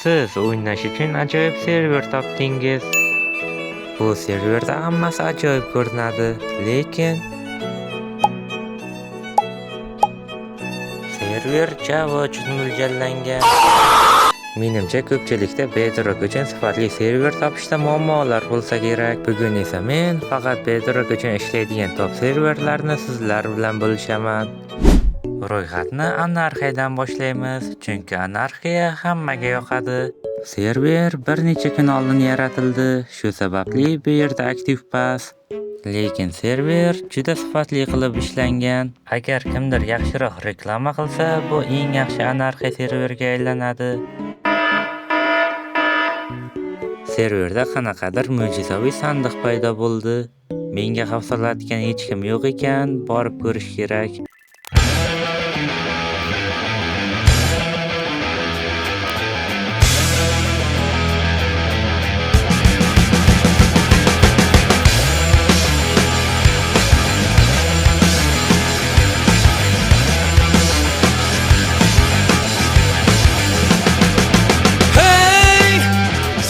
Siz o'ynash uchun ajoyib server topdingiz. Bu serverda hammasi ajoyib ko'rinadi, lekin server Java uchun mo'ljallangan. Menimcha ko'pchilikda Bedrock uchun sifatli server topishda muammolar bo'lsa kerak. Bugun esa men faqat Bedrock uchun ishlaydigan top serverlarni sizlar bilan bo'lishaman. Ro'yxatni anarxiyadan boshlaymiz, chunki anarxiya hammaga yoqadi. Server bir necha kun oldin yaratildi, shu sababli bu yerda aktiv pas. Lekin server juda sifatli qilib ishlangan. Agar kimdir yaxshiroq reklama qilsa, bu eng yaxshi anarxiya serverga aylanadi. Serverda qanaqadir mo'jizaviy sandiq paydo bo'ldi. Menga xavf soladigan hech kim yo'q ekan, borib ko'rish kerak.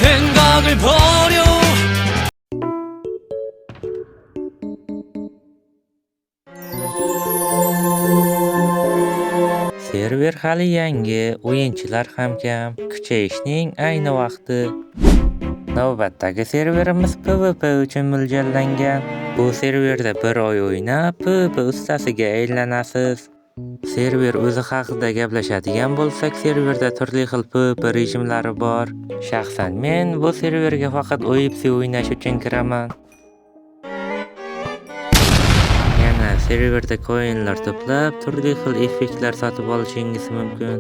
생각을 버려. Server hali yangi, o'yinchilar ham kam, kuchayishning ayni vaqti. Navbatdagi serverimiz PvP uchun mo'ljallangan. Bu serverda bir oy o'ynab, PvP ustasiga aylanasiz. Server o'zi haqida gaplashadigan bo'lsak, serverda turli xil PvP rejimlari bor. Shaxsan men bu serverga faqat OFC o'ynash uchun kiraman. Yana serverda coinlar to'plab, turli xil effektlar sotib olishingiz mumkin.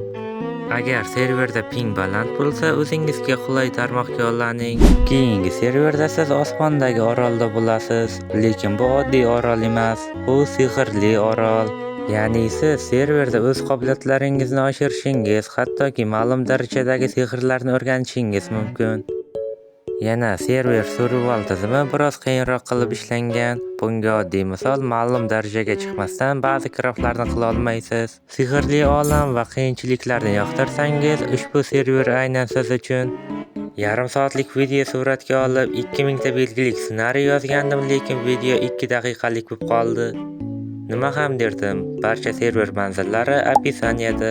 Agar serverda ping baland bo'lsa, o'zingizga qulay tarmoqga olaning. Keyingi serverda siz osmondagi orolda bo'lasiz, lekin bu oddiy orol emas, bu sehrli orol. Ya'ni siz serverda o'z qobiliyatlaringizni oshirishingiz, hattoki ma'lum darajadagi sehrlarni o'rganishingiz mumkin. Yana server survival tizimi biroz qiyinroq qilib ishlangan. Bunga oddiy misol, ma'lum darajaga chiqmasdan ba'zi craftlarni qila olmaysiz. Sehrli olam va qiyinchiliklarni yoqtirsangiz, ushbu server aynan siz uchun. Yarim soatlik video suratga olib, 2000 ta belgilik ssenariy yozgandim, lekin video 2 daqiqalik bo'lib qoldi. Nima ham derdim, barcha server manzillari opisaniyada.